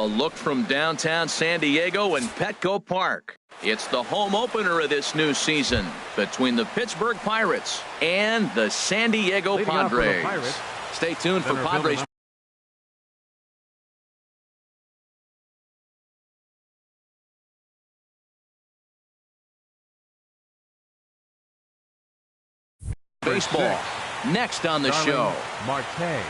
A look from downtown San Diego and Petco Park. It's the home opener of this new season between the Pittsburgh Pirates and the San Diego Padres. Stay tuned for Padres. Baseball next on the show. Marte.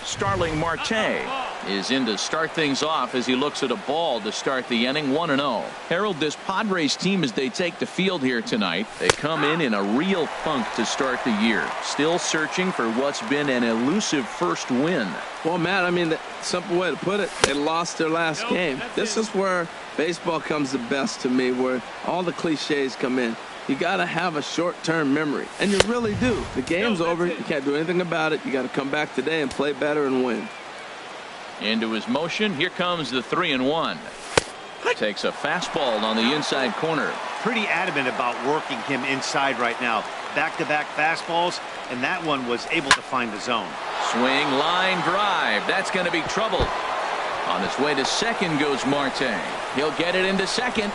Starling Marte is in to start things off as he looks at a ball to start the inning. 1-0. Harold, this Padres team, as they take the field here tonight, they come in a real funk to start the year. Still searching for what's been an elusive first win. Well, Matt, I mean, the simple way to put it, they lost their last game. This is where baseball comes the best to me, where all the cliches come in. You got to have a short-term memory, and you really do. The game's over. You can't do anything about it. You got to come back today and play better and win. Into his motion. Here comes the 3-1. Takes a fastball on the inside corner. Pretty adamant about working him inside right now. Back-to-back fastballs, and that one was able to find the zone. Swing, line drive. That's going to be trouble. On his way to second goes Marte. He'll get it into second.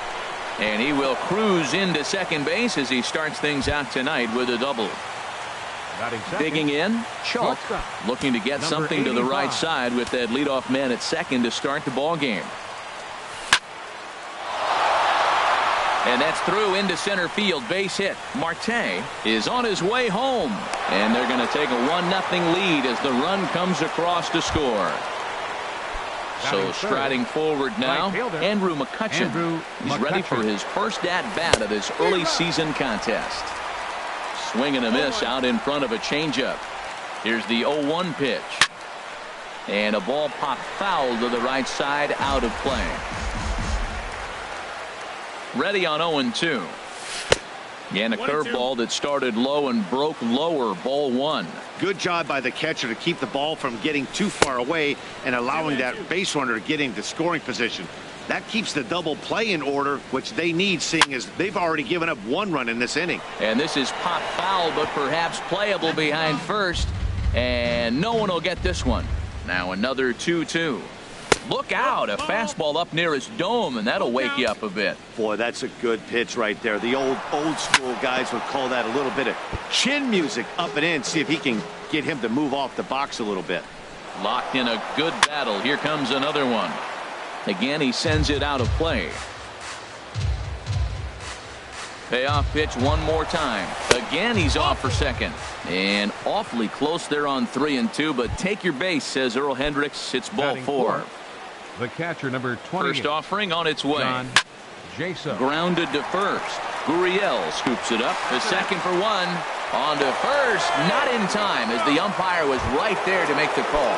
And he will cruise into second base as he starts things out tonight with a double. Digging in, Chalk, looking to get something to the right side with that leadoff man at second to start the ball game. And that's through into center field, base hit. Marte is on his way home, and they're going to take a 1-0 lead as the run comes across to score. So striding forward now, Andrew McCutchen. He's ready for his first at-bat of this early season contest. Swing and a miss out in front of a changeup. Here's the 0-1 pitch. And a ball popped foul to the right side, out of play. Ready on 0-2. And a curveball that started low and broke lower, ball one. Good job by the catcher to keep the ball from getting too far away and allowing that base runner to get into scoring position. That keeps the double play in order, which they need, seeing as they've already given up one run in this inning. And this is pop foul, but perhaps playable behind first. And no one will get this one. Now another 2-2. Look out, a fastball up near his dome, and that'll wake you up a bit. Boy, that's a good pitch right there. The old school guys would call that a little bit of chin music up and in. See if he can get him to move off the box a little bit. Locked in a good battle. Here comes another one. Again, he sends it out of play. Payoff pitch one more time. Again, he's off for second. And awfully close there on 3-2, but take your base, says Earl Hendricks. It's ball four. The catcher, number 20. First offering on its way. Jason. Grounded to first. Gurriel scoops it up to second for one. On to first. Not in time, as the umpire was right there to make the call.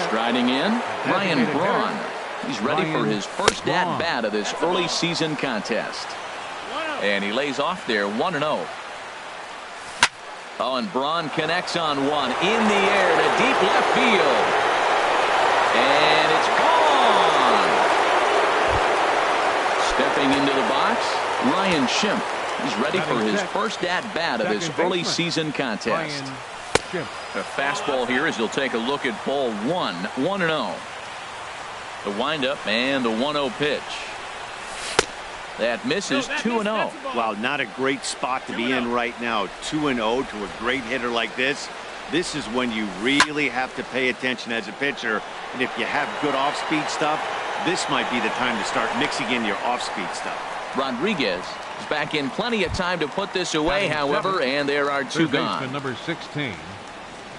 Striding in, Ryan Braun. He's ready for his first at-bat of this early season contest. And he lays off there, 1-0. Oh, and Braun connects on one. In the air to deep left field. And it's gone. Stepping into the box, Ryan Schimpf. He's ready for his first at-bat of this early season contest. A fastball here as he'll take a look at ball one, 1-0. The windup and the 1-0 pitch. That misses, 2-0. Wow, not a great spot to be in right now. 2-0 to a great hitter like this. This is when you really have to pay attention as a pitcher. And if you have good off-speed stuff, this might be the time to start mixing in your off-speed stuff. Rodriguez is back in plenty of time to put this away, however, and there are two gone. Number 16,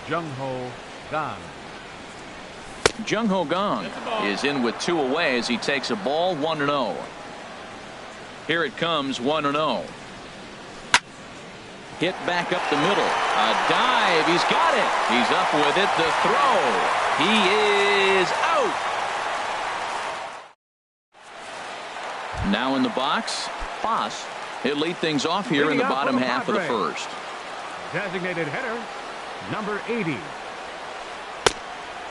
Jung-Ho Kang. Jung-Ho Kang is in with two away as he takes a ball, 1-0. Here it comes, 1-0. Hit back up the middle. A dive. He's got it. He's up with it. The throw. He is out. Now in the box, Foss. He'll lead things off here in the bottom half of the first. Designated hitter, number 80.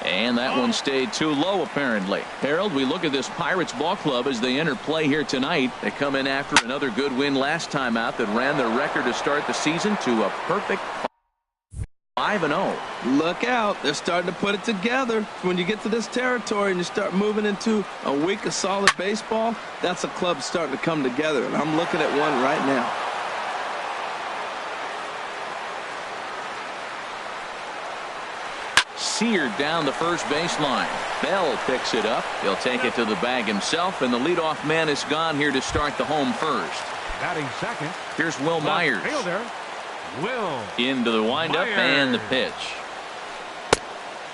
And that one stayed too low, apparently. Harold, we look at this Pirates ball club as they enter play here tonight. They come in after another good win last time out that ran their record to start the season to a perfect 5-0. Look out. They're starting to put it together. When you get to this territory and you start moving into a week of solid baseball, that's a club starting to come together, and I'm looking at one right now. Seared down the first baseline. Bell picks it up. He'll take it to the bag himself, and the leadoff man is gone here to start the home first. Batting second. Here's Will Myers. Fielder, Will. Into the windup and the pitch.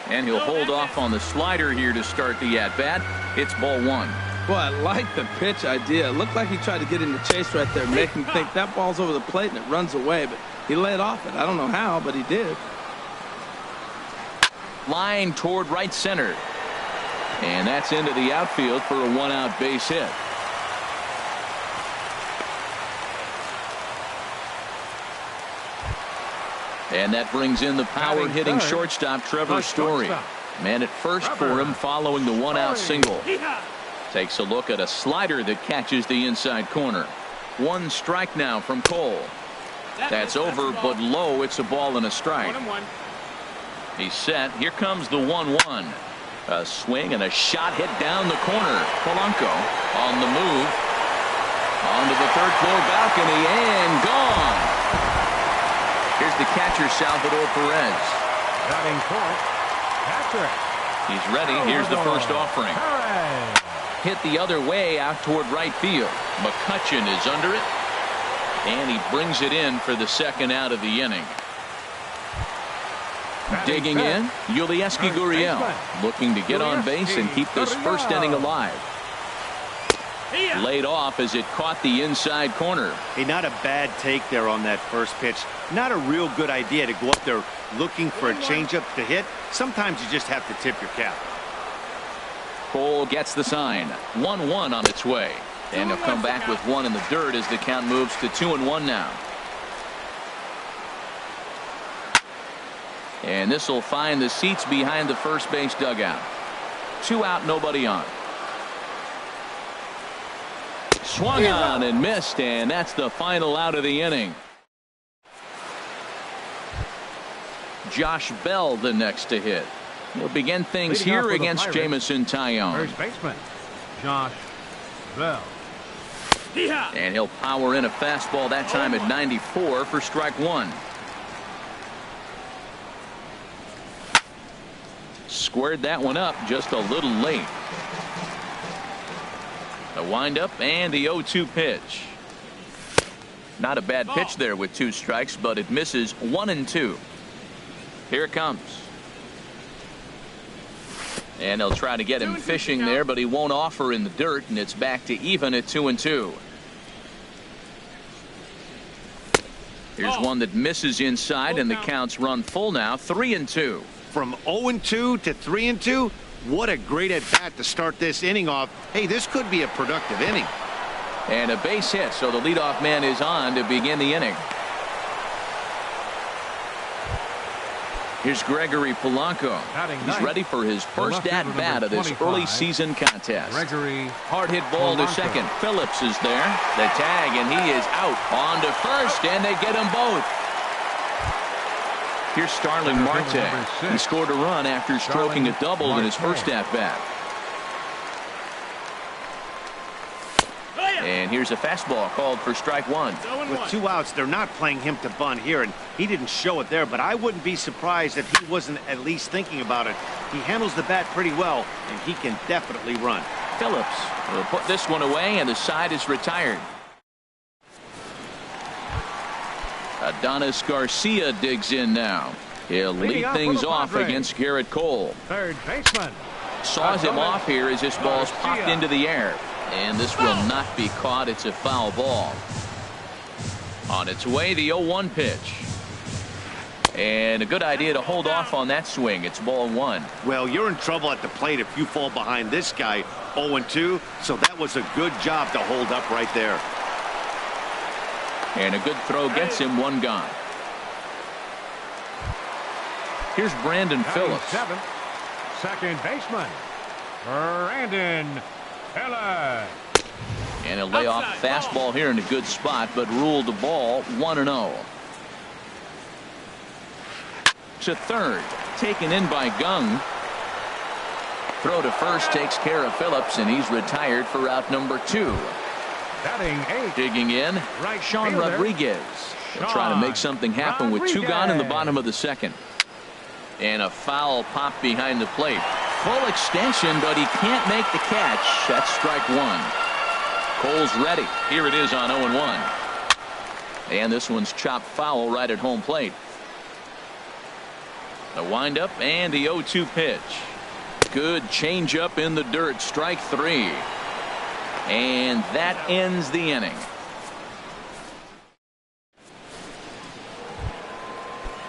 And he'll hold off on the slider here to start the at-bat. It's ball one. Boy, I like the pitch idea. It looked like he tried to get in the chase right there, make him think that ball's over the plate and it runs away, but he laid off it. I don't know how, but he did. Line toward right center. And that's into the outfield for a one-out base hit. And that brings in the power-hitting shortstop Trevor Story. Man at first for him following the one-out single. Takes a look at a slider that catches the inside corner. One strike now from Cole. That's over, but low. It's a ball and a strike. He's set. Here comes the 1-1. A swing and a shot hit down the corner. Polanco on the move. Onto the third-floor balcony and gone. Here's the catcher, Salvador Perez. Batting fourth, Patrick. He's ready. Here's the first offering. Hit the other way out toward right field. McCutchen is under it. And he brings it in for the second out of the inning. Digging in, Yulieski Gurriel, looking to get on base and keep this first inning alive. Laid off as it caught the inside corner. Hey, not a bad take there on that first pitch. Not a real good idea to go up there looking for a changeup to hit. Sometimes you just have to tip your cap. Cole gets the sign. 1-1 on its way. And he'll come back with one in the dirt as the count moves to 2-1 now. And this will find the seats behind the first base dugout. 2 out, nobody on. Swung on and missed, and that's the final out of the inning. Josh Bell the next to hit. He'll begin things here against Jamison Tyone. First baseman, Josh Bell. And he'll power in a fastball that time at 94 for strike one. Squared that one up just a little late. The windup and the 0-2 pitch. Not a bad pitch there with 2 strikes, but it misses 1-2. Here it comes. And they'll try to get him fishing there, but he won't offer in the dirt, and it's back to even at 2-2. Here's one that misses inside, and the count's run full now, 3-2. From 0-2 to 3-2. What a great at-bat to start this inning off. Hey, this could be a productive inning. And a base hit, so the leadoff man is on to begin the inning. Here's Gregory Polanco. He's ready for his first at-bat of this early season contest. Gregory Hard hit ball to second. Phillips is there. The tag, and he is out. On to first, and they get them both. Here's Starling Marte. He scored a run after stroking a double in his first at-bat. And here's a fastball called for strike one. With 2 outs, they're not playing him to bunt here, and he didn't show it there, but I wouldn't be surprised if he wasn't at least thinking about it. He handles the bat pretty well, and he can definitely run. Phillips will put this one away, and the side is retired. Adonis Garcia digs in now. He'll lead things off against Garrett Cole. Third baseman. Saws him off here as this ball's popped into the air. And this will not be caught. It's a foul ball. On its way, the 0-1 pitch. And a good idea to hold off on that swing. It's ball one. Well, you're in trouble at the plate if you fall behind this guy 0-2. So that was a good job to hold up right there. And a good throw gets him one gone. Here's Brandon Phillips. Seventh, second baseman, Brandon Phillips. And he'll lay off a fastball here in a good spot, but ruled the ball 1-0. to third. Taken in by Gung. Throw to first takes care of Phillips, and he's retired for out number 2. Batting 8. Digging in, Right Sean fielder, Rodriguez. They'll try to make something happen with 2 gone in the bottom of the second. And a foul pop behind the plate. Full extension, but he can't make the catch. That's strike 1. Cole's ready. Here it is on 0-1. And this one's chopped foul right at home plate. The windup and the 0-2 pitch. Good changeup in the dirt. Strike 3. And that ends the inning.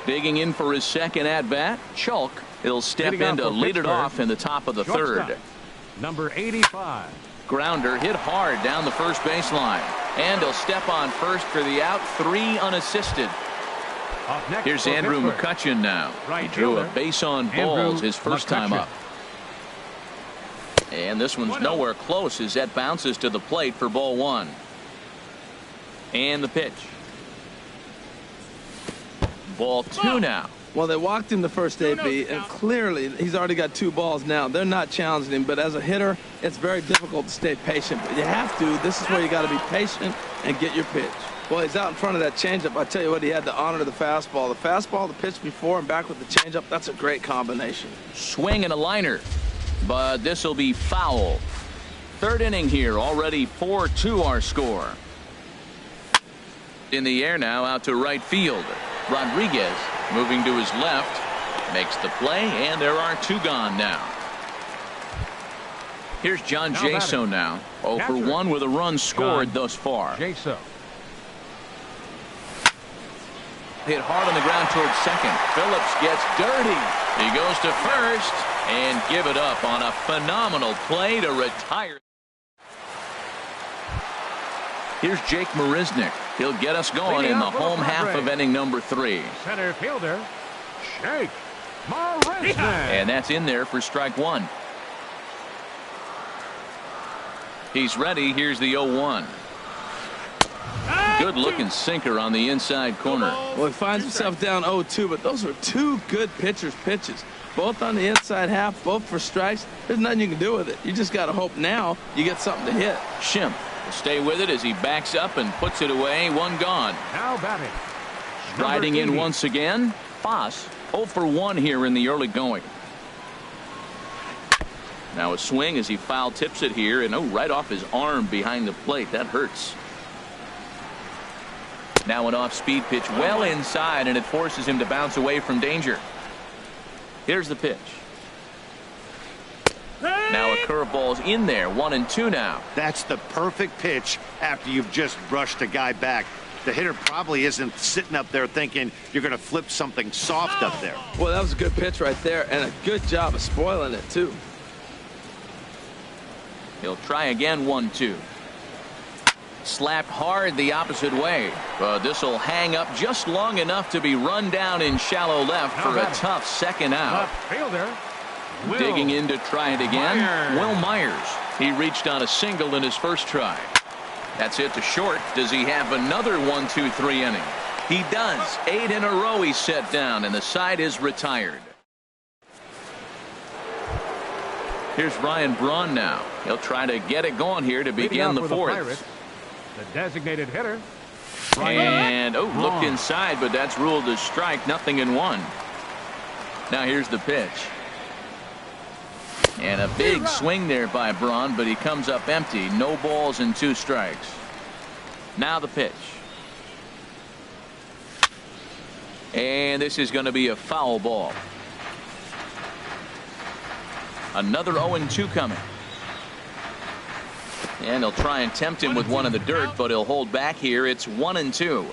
Digging in for his second at bat, Chalk. He'll step in to lead it off in the top of the third. Number 85. Grounder hit hard down the first baseline. And he'll step on first for the out. 3 unassisted. Here's Andrew McCutchen now. He drew a base on balls his first time up. And this one's nowhere close as that bounces to the plate for ball 1. And the pitch. Ball 2 now. Well, they walked him the first AB, and clearly he's already got 2 balls now. They're not challenging him, but as a hitter, it's very difficult to stay patient. But you have to. This is where you got to be patient and get your pitch. Well, he's out in front of that changeup. I tell you what, he had to honor the fastball. The fastball, the pitch before, and back with the changeup. That's a great combination. Swing and a liner, but this will be foul. Third inning here, already 4-2 our score. In the air now, out to right field. Rodriguez moving to his left, makes the play, and there are 2 gone now. Here's John Jaso now. 0 for 1 with a run scored thus far. Jaso. Hit hard on the ground towards second. Phillips gets dirty. He goes to first and give it up on a phenomenal play to retire. Here's Jake Marisnick. He'll get us going in the home half of inning number 3. Center fielder, Jake Marisnick. And that's in there for strike 1. He's ready. Here's the 0-1. Good looking sinker on the inside corner. Well, he finds himself down 0-2, but those were 2 good pitchers' pitches. Both on the inside half, both for strikes. There's nothing you can do with it. You just got to hope now you get something to hit. Schimpf will stay with it as he backs up and puts it away. 1 gone. Now batting. Riding in once again, Foss. 0 for 1 here in the early going. Now a swing as he foul tips it here, and right off his arm behind the plate. That hurts. Now an off-speed pitch well inside, and it forces him to bounce away from danger. Here's the pitch. Now a curveball's in there. 1-2 now. That's the perfect pitch after you've just brushed a guy back. The hitter probably isn't sitting up there thinking you're going to flip something soft up there. Well, that was a good pitch right there, and a good job of spoiling it, too. He'll try again. 1-2. Slapped hard the opposite way. But this will hang up just long enough to be run down in shallow left for a tough second out. Left fielder, Digging in to try it again. Myers. Will Myers. He reached on a single in his first try. That's it to short. Does he have another 1-2-3 inning? He does. 8 in a row he's set down, and the side is retired. Here's Ryan Braun now. He'll try to get it going here to begin the 4th. The designated hitter. And looked inside, but that's ruled a strike. 0-1. Now here's the pitch. And a big swing there by Braun, but he comes up empty. No balls and 2 strikes. Now the pitch. And this is going to be a foul ball. Another 0-2 coming. And they'll try and tempt him with one in the dirt, but he'll hold back here. It's 1-2.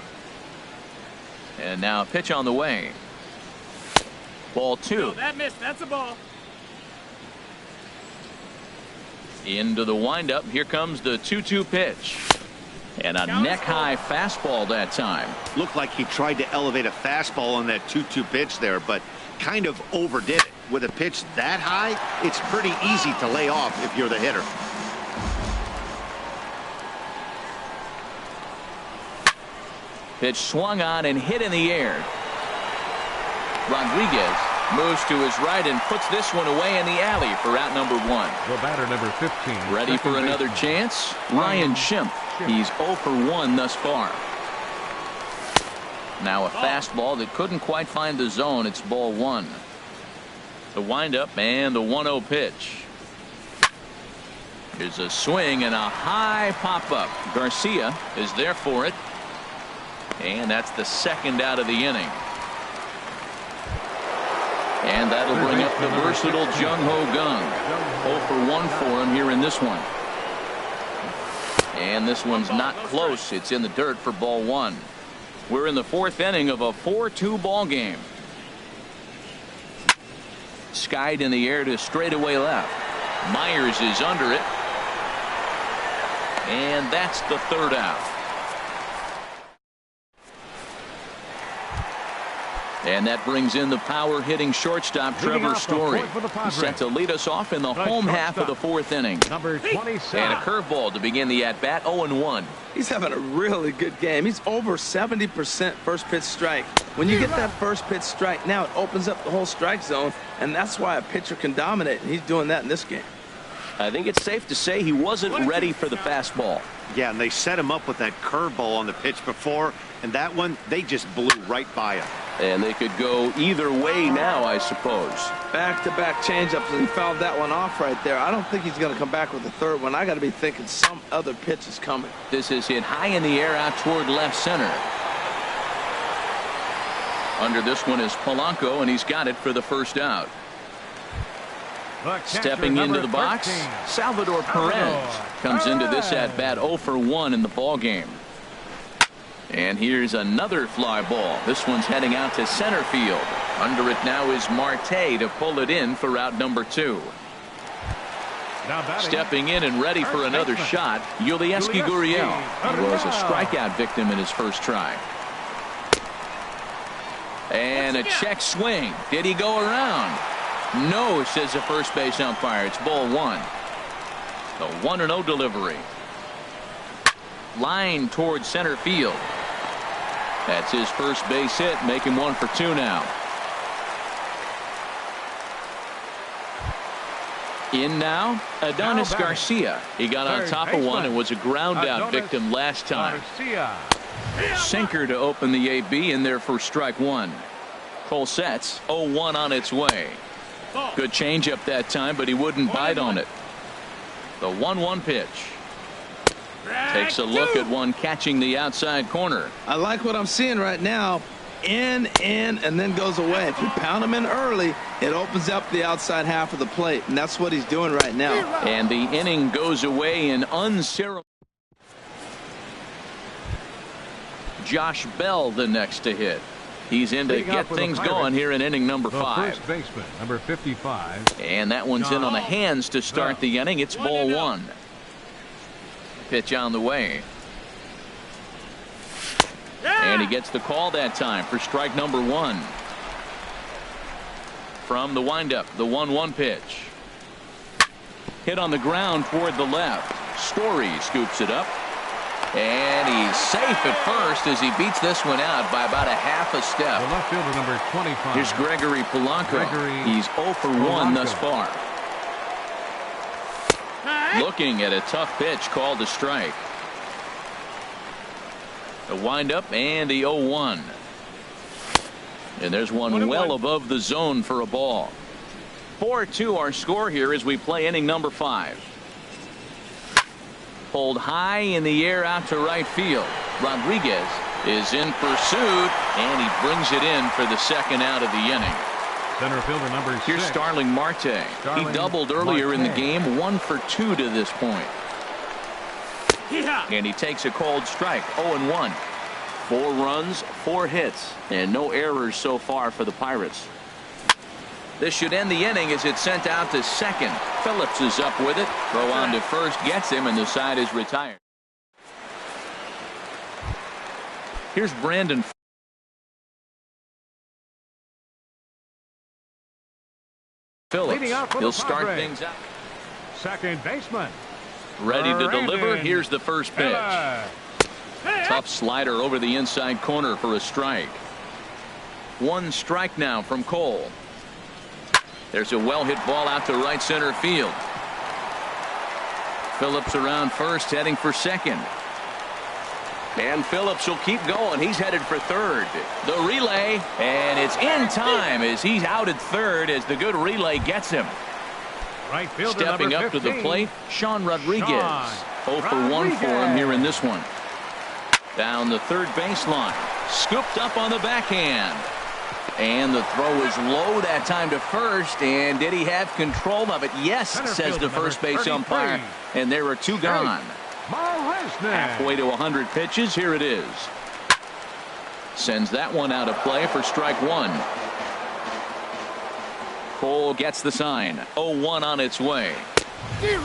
And now a pitch on the way. Ball 2. No, that missed. That's a ball. Into the windup. Here comes the 2-2 pitch. And a neck-high fastball that time. Looked like he tried to elevate a fastball on that 2-2 pitch there, but kind of overdid it. With a pitch that high, it's pretty easy to lay off if you're the hitter. Pitch swung on and hit in the air. Rodriguez moves to his right and puts this one away in the alley for out number 1. The batter, number 15. Ready for another chance? Ryan Schimpf. He's 0 for 1 thus far. Now a fastball that couldn't quite find the zone. It's ball 1. The windup and the 1-0 pitch. Here's a swing and a high pop-up. Garcia is there for it. And that's the second out of the inning. And that'll bring up the versatile Jung-Ho Kang. 0 for 1 for him here in this one. And this one's not close. It's in the dirt for ball 1. We're in the 4th inning of a 4-2 ball game. Skied in the air to straightaway left. Myers is under it. And that's the 3rd out. And that brings in the power-hitting shortstop Trevor Story. He's set to lead us off in the home half of the 4th inning. Number 27. And a curveball to begin the at-bat, 0-1. He's having a really good game. He's over 70% first pitch strike. When you get that first pitch strike, now it opens up the whole strike zone, and that's why a pitcher can dominate, and he's doing that in this game. I think it's safe to say he wasn't ready for the fastball. Yeah, and they set him up with that curveball on the pitch before, and that one, they just blew right by him. And they could go either way now, I suppose. Back-to-back changeups, and he fouled that one off right there. I don't think he's going to come back with the 3rd one. I got to be thinking some other pitch is coming. This is hit high in the air out toward left center. Under this one is Polanco, and he's got it for the 1st out. Stepping into the box, 13. Salvador Perez comes into this at-bat 0 for 1 in the ball game. And here's another fly ball. This one's heading out to center field. Under it now is Marte to pull it in for out number 2. Stepping in and ready for another shot, Yulieski Gurriel. He was a strikeout victim in his first try. And a check swing. Did he go around? No, says the first base umpire. It's ball 1. The 1-0 delivery. Line towards center field. That's his first base hit, making 1 for 2 now. In now, Adonis Garcia. He got on top of one and was a ground out victim last time. Sinker to open the AB in there for strike 1. Cole sets 0-1 on its way. Good changeup that time, but he wouldn't bite on it. The 1-1 pitch. Takes a look at one catching the outside corner. I like what I'm seeing right now. In, and then goes away. If you pound him in early, it opens up the outside half of the plate, and that's what he's doing right now. And the inning goes away in unceremonious. Josh Bell the next to hit. He's in to get things going here in inning number 5. First baseman, number 55. And that one's in on the hands to start the inning. It's ball 1. Pitch on the way. And he gets the call that time for strike number 1. From the windup, the 1-1 pitch. Hit on the ground toward the left. Story scoops it up. And he's safe at first as he beats this one out by about a half a step. The left fielder, number 25. Here's Gregory Polanco. He's 0 for 1 thus far. Looking at a tough pitch called a strike. The windup and the 0-1. And there's one well above the zone for a ball. 4-2 our score here as we play inning number 5. Pulled high in the air out to right field. Rodriguez is in pursuit, and he brings it in for the second out of the inning. Center fielder number 6. Here's Starling Marte. He doubled earlier in the game, 1 for 2 to this point. And he takes a cold strike, 0-1. 4 runs, 4 hits, and no errors so far for the Pirates. This should end the inning as it's sent out to second. Phillips is up with it. Throw on to first gets him, and the side is retired. Here's Brandon. Phillips. He'll start things out. Second baseman. Ready to deliver. Here's the first pitch. Tough slider over the inside corner for a strike. One strike now from Cole. There's a well-hit ball out to right center field. Phillips around first, heading for second. And Phillips will keep going. He's headed for third. The relay, and it's in time as he's out at third as the good relay gets him. Right fielder, Stepping up 15, to the plate, Sean Rodriguez. 0 for 1 for him here in this one. Down the third baseline. Scooped up on the backhand. And the throw is low that time to first. And did he have control of it? Yes, says the first base umpire. And there are two gone. Halfway to 100 pitches. Here it is. Sends that one out of play for strike one. Cole gets the sign. 0-1 on its way.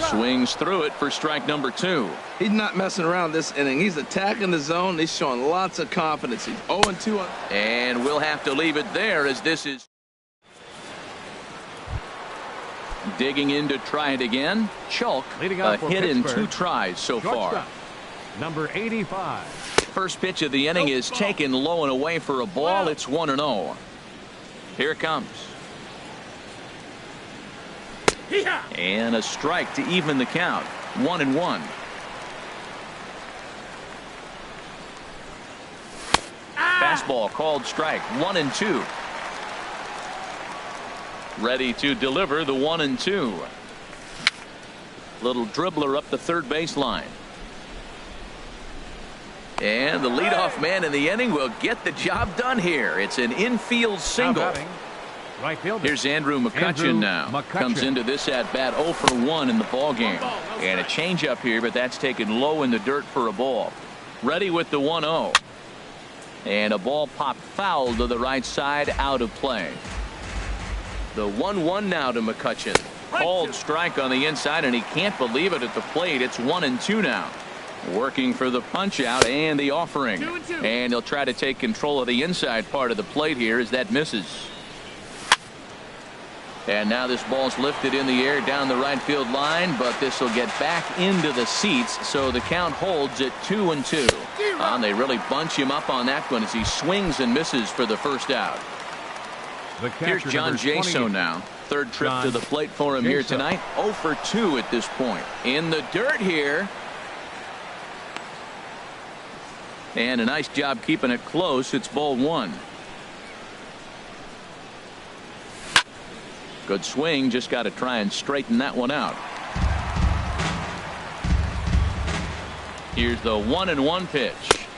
Swings through it for strike number 2. He's not messing around this inning. He's attacking the zone. He's showing lots of confidence. He's 0-2 on. And we'll have to leave it there as this is digging in to try it again. Chalk, a hit in 2 tries so far. Number 85. First pitch of the inning is taken low and away for a ball. It's 1-0. Here it comes. And a strike to even the count. 1-1. Fastball called strike. 1-2. Ready to deliver the 1-2. Little dribbler up the third baseline. And the leadoff man in the inning will get the job done here. It's an infield single. Right fielder. Here's Andrew McCutcheon now. Comes into this at bat 0 for 1 in the ball game. And a changeup here, but that's taken low in the dirt for a ball. Ready with the 1-0. And a ball popped foul to the right side, out of play. The 1-1 now to McCutcheon. Called strike on the inside, and he can't believe it at the plate. It's 1-2 now. Working for the punch out and the offering. And he'll try to take control of the inside part of the plate here as that misses. And now this ball's lifted in the air down the right field line, but this will get back into the seats, so the count holds at 2-2. And they really bunch him up on that one as he swings and misses for the first out. Here's John Jaso now. Third trip to the plate for him here tonight. 0 for 2 at this point. In the dirt here. And a nice job keeping it close. It's ball 1. Good swing. Just got to try and straighten that one out. Here's the 1-1 pitch.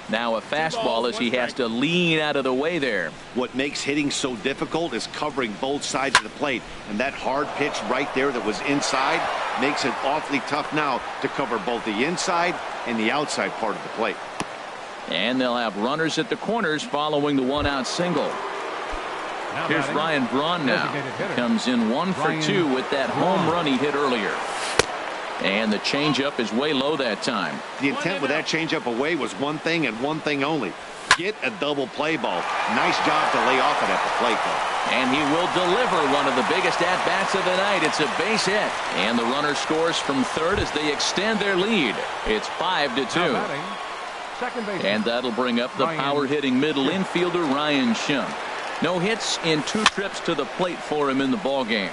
Now a fastball as he has to lean out of the way there. What makes hitting so difficult is covering both sides of the plate. And that hard pitch right there that was inside makes it awfully tough now to cover both the inside and the outside part of the plate. And they'll have runners at the corners following the 1-out single. Here's Ryan Braun now. Comes in 1 for 2 with that home run he hit earlier. And the changeup is way low that time. The intent with that changeup away was one thing and one thing only. Get a double play ball. Nice job to lay off it at the plate, though. And he will deliver one of the biggest at-bats of the night. It's a base hit. And the runner scores from third as they extend their lead. It's 5-2. And that'll bring up the power-hitting middle infielder Ryan Schimpf. No hits in 2 trips to the plate for him in the ball game.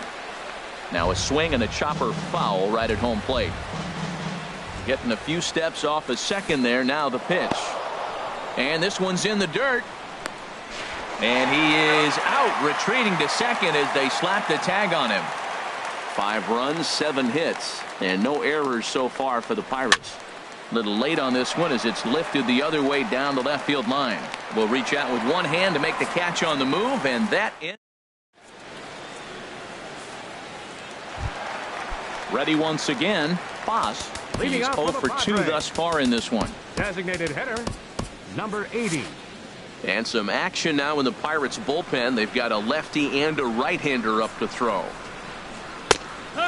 Now a swing and a chopper foul right at home plate. Getting a few steps off a second there. Now the pitch. And this one's in the dirt. And he is out, retreating to second as they slap the tag on him. 5 runs, 7 hits, and no errors so far for the Pirates. A little late on this one as it's lifted the other way down the left field line. Will reach out with one hand to make the catch on the move, and that in. Ready once again. Foss. He's 0 for 2 thus far in this one. Designated hitter, number 80. And some action now in the Pirates bullpen. They've got a lefty and a right-hander up to throw.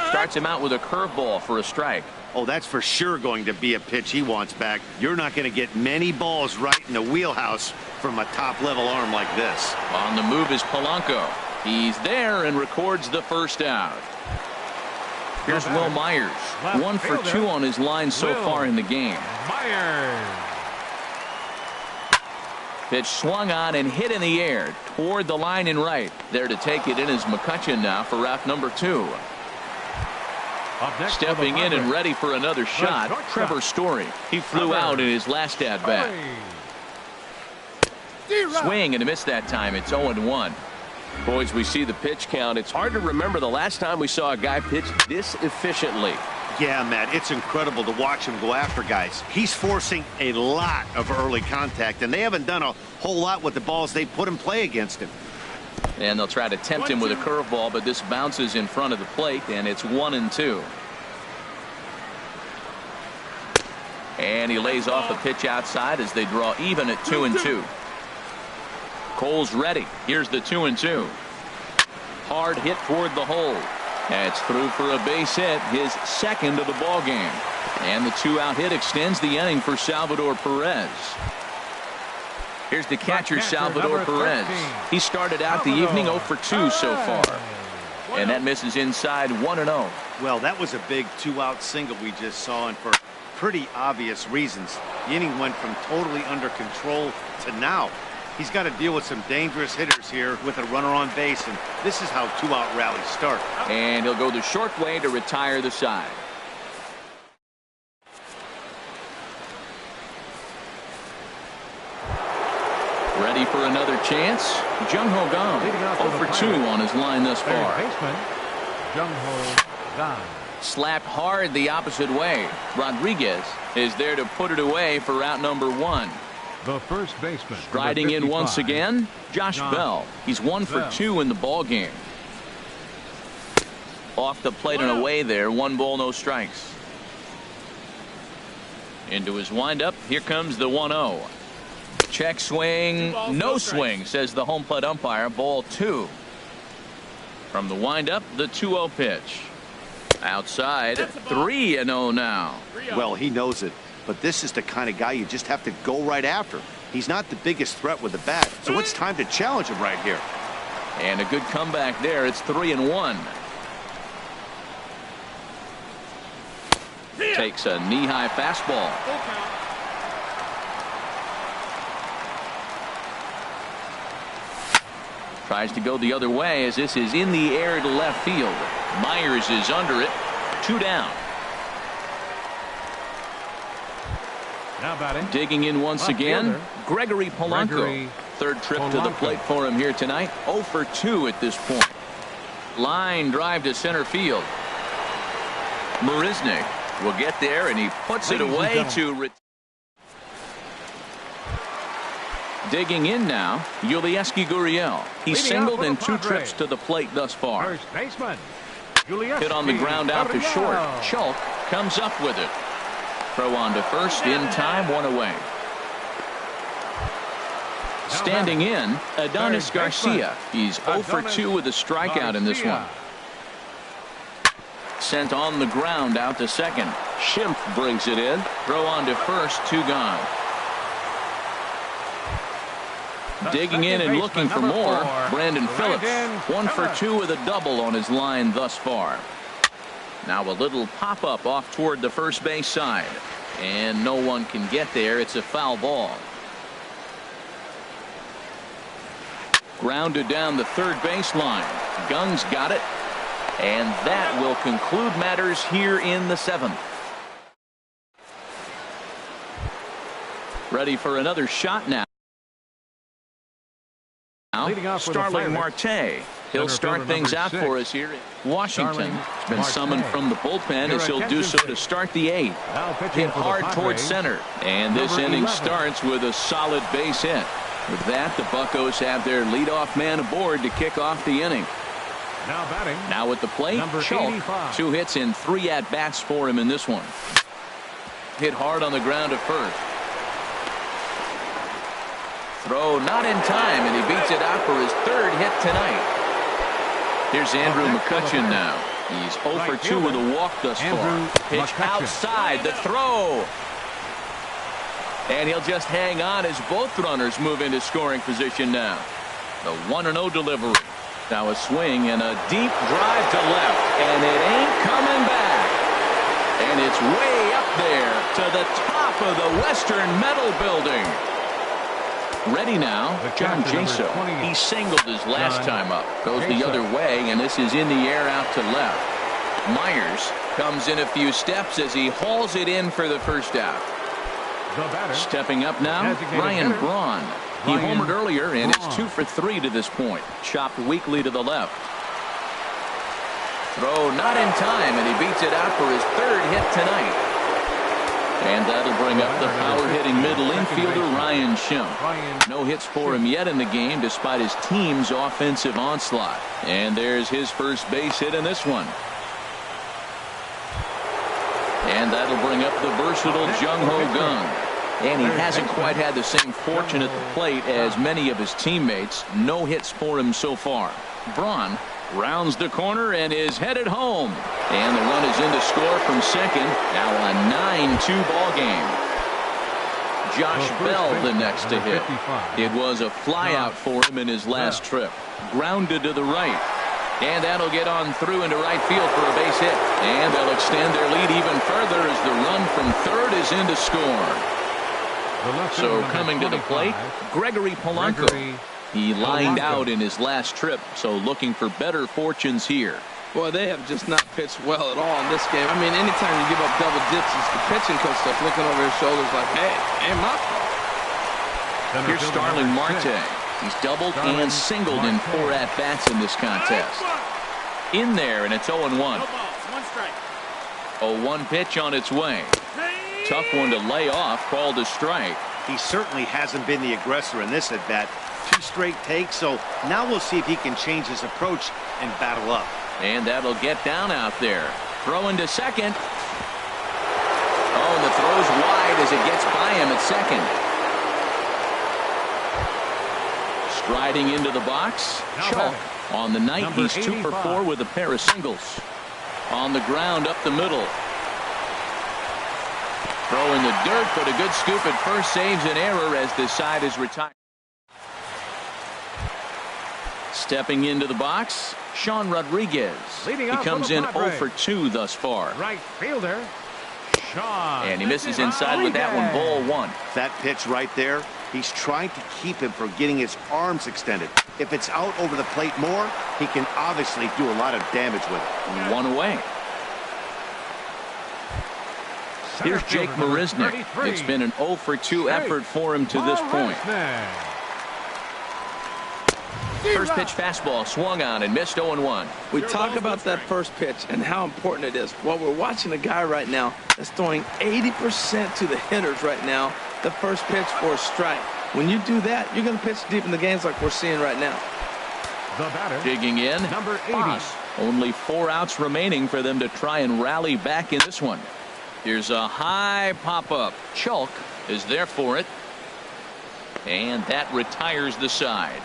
Starts him out with a curveball for a strike. Oh, that's for sure going to be a pitch he wants back. You're not going to get many balls right in the wheelhouse from a top-level arm like this. On the move is Polanco. He's there and records the first out. Here's Will Myers. 1 for 2 on his line so far in the game. Myers. Pitch swung on and hit in the air toward the line and right. There to take it in is McCutcheon now for route number 2. Stepping in and ready for another shot, Trevor Story. He flew out in his last at-bat. Swing and a miss that time. It's 0-1. Boys, we see the pitch count. It's hard to remember the last time we saw a guy pitch this efficiently. Yeah, Matt, it's incredible to watch him go after guys. He's forcing a lot of early contact, and they haven't done a whole lot with the balls they put in play against him. And they'll try to tempt him with a curveball, but this bounces in front of the plate, and it's 1-2. And he lays off the pitch outside as they draw even at 2-2. Cole's ready. Here's the 2-2. Hard hit toward the hole. That's through for a base hit, his second of the ball game. And the 2-out hit extends the inning for Salvador Perez. Here's the catcher, Salvador Perez. He started out the evening 0 for 2 so far. And that misses inside 1-0. Well, that was a big 2-out single we just saw, and for pretty obvious reasons. The inning went from totally under control to now. He's got to deal with some dangerous hitters here with a runner on base, and this is how 2-out rallies start. And he'll go the short way to retire the side. Ready for another chance? Jung-Ho Kang, 0 for 2 on his line thus far. Baseman, Jung-Ho Kang. Slapped hard the opposite way. Rodriguez is there to put it away for route number 1. The first baseman. Striding in once again, Josh Bell. He's 1 for 2 in the ball game. Off the plate and away there. 1 ball, no strikes. Into his windup. Here comes the 1-0. Check swing. No swing, says the home plate umpire. Ball 2. From the windup, the 2-0 pitch. Outside, 3-0 now. Well, he knows it, but this is the kind of guy you just have to go right after. He's not the biggest threat with the bat, so it's time to challenge him right here. And a good comeback there. It's 3-1. Takes a knee-high fastball. Tries to go the other way as this is in the air to left field. Myers is under it. 2 down. Now batting. Digging in once again, Gregory Polanco. Third trip to the plate for him here tonight. 0 for 2 at this point. Line drive to center field. Marisnick will get there, and he puts it away to. Digging in now, Yulieski Gurriel. He's singled in 2 trips to the plate thus far. First baseman. Hit on the ground out to short. Schulk comes up with it. Throw on to first in time, 1 away. Standing in, Adonis Garcia. He's 0 for 2 with a strikeout in this one. Sent on the ground out to second. Schimpf brings it in. Throw on to first, 2 gone. Digging in and looking for more, Brandon Phillips. 1 for 2 with a double on his line thus far. Now a little pop-up off toward the first base side. And no one can get there. It's a foul ball. Grounded down the third baseline. Gung's got it. And that will conclude matters here in the 7th. Ready for another shot now. Starling Marte. He'll start things out for us here. Washington has been summoned from the bullpen as he'll do so to start the 8th. Hit hard towards center. And this inning starts with a solid base hit. With that, the Buccos have their leadoff man aboard to kick off the inning. Now batting. Now at the plate, Schulk. 2 hits and 3 at-bats for him in this one. Hit hard on the ground at first. Throw not in time, and he beats it out for his 3rd hit tonight. Here's Andrew McCutcheon now. He's 0 for 2 with a walk thus far. Pitch outside, the throw. And he'll just hang on as both runners move into scoring position now. The 1-0 delivery. Now a swing and a deep drive to left, and it ain't coming back. And it's way up there to the top of the Western Metal Building. Ready now, John Jaso. He singled his last time up. Goes the other way, and this is in the air out to left. Myers comes in a few steps as he hauls it in for the first out. Stepping up now, Ryan Braun. He homered earlier and is 2 for 3 to this point. Chopped weakly to the left. Throw not in time, and he beats it out for his 3rd hit tonight. And that'll bring up the power-hitting middle infielder Ryan Schimpf. No hits for him yet in the game despite his team's offensive onslaught. And there's his first base hit in this one. And that'll bring up the versatile Jung-Ho Kang. And he hasn't quite had the same fortune at the plate as many of his teammates. No hits for him so far. Braun rounds the corner and is headed home. And the run is in to score from second. Now a 9-2 ball game. Josh Bell the next to hit. It was a flyout for him in his last trip. Grounded to the right. And that'll get on through into right field for a base hit. And they'll extend their lead even further as the run from third is in to score. So coming to the plate, Gregory Polanco. He lined out in his last trip, so looking for better fortunes here. Boy, they have just not pitched well at all in this game. I mean, anytime you give up double digits, the pitching coach stuff looking over his shoulders like, hey, ain't my fault. Here's Starling Marte. He's doubled and singled in 4 at-bats in this contest. In there, and it's 0-1. 0-1 pitch on its way. Tough one to lay off, called a strike. He certainly hasn't been the aggressor in this at-bat. 2 straight takes, so now we'll see if he can change his approach and battle up. And that'll get down out there. Throwing to second. Oh, and the throw's wide as it gets by him at second. Striding into the box, Chalk. On the night, he's 2 for 4 with a pair of singles. On the ground up the middle. Throw in the dirt, but a good scoop at first saves an error as this side is retired. Stepping into the box, Sean Rodriguez. He comes in 0 for 2 thus far. Right fielder, Sean. And he misses inside with that one, ball 1. That pitch right there, he's trying to keep him from getting his arms extended. If it's out over the plate more, he can obviously do a lot of damage with it. 1 away. Here's Jake Marisnick. It's been an 0 for 2 effort for him to this point. First pitch fastball swung on and missed 0-1. We talk about that first pitch and how important it is. Well, we're watching a guy right now that's throwing 80% to the hitters right now. The first pitch for a strike. When you do that, you're going to pitch deep in the games like we're seeing right now. The batter, digging in, number 80. Only 4 outs remaining for them to try and rally back in this one. Here's a high pop-up. Chalk is there for it. And that retires the side.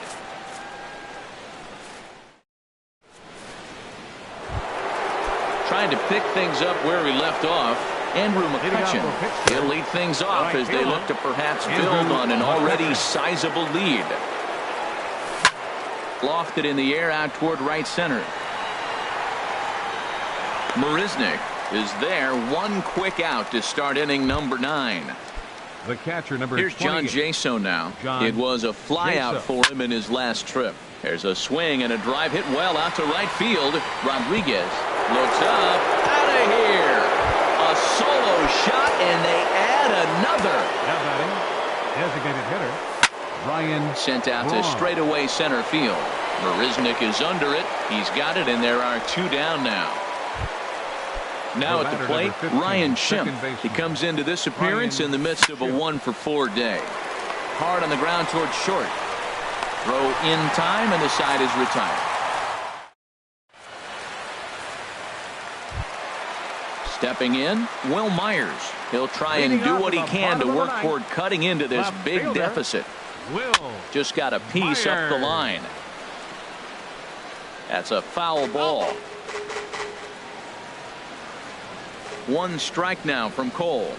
Trying to pick things up where he left off. Andrew McCutchen. He'll lead things off as they look to perhaps build on an already sizable lead. Lofted in the air out toward right center. Marisnick is there. 1 quick out to start inning number 9. The catcher, number Here's John Jaso now. It was a flyout for him in his last trip. There's a swing and a drive hit well out to right field. Rodriguez looks up. Out of here. A solo shot, and they add another. Now batting, designated hitter, Ryan sent out to straightaway center field. Marisnick is under it. He's got it, and there are 2 down now. Now at the plate, Ryan Schimpf. He comes into this appearance in the midst of a 1 for 4 day. Hard on the ground towards short. Throw in time, and the side is retired. Stepping in, Will Myers. He'll try and do what he can to work toward cutting into this big deficit. Just got a piece up the line. That's a foul ball. 1 strike now from Cole.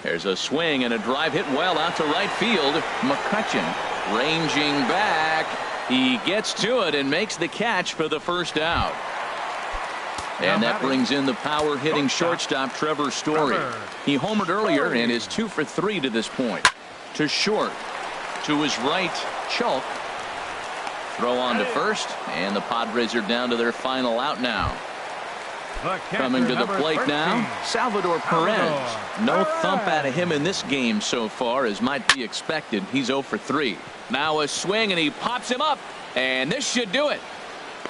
There's a swing and a drive hit well out to right field. McCutchen ranging back. He gets to it and makes the catch for the first out. And that brings in the power-hitting shortstop Trevor Story. He homered earlier and is 2 for 3 to this point. to short. To his right, Chalk. Throw on to first, and the Padres are down to their final out now. Coming to the plate now, Salvador Perez. No thump out of him in this game so far, as might be expected. He's 0 for 3. Now a swing, and he pops him up, and this should do it.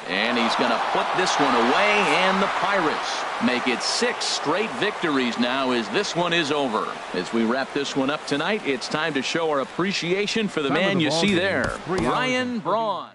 And he's going to put this one away, and the Pirates make it 6 straight victories now as this one is over. As we wrap this one up tonight, it's time to show our appreciation for the man you see there, Ryan Braun.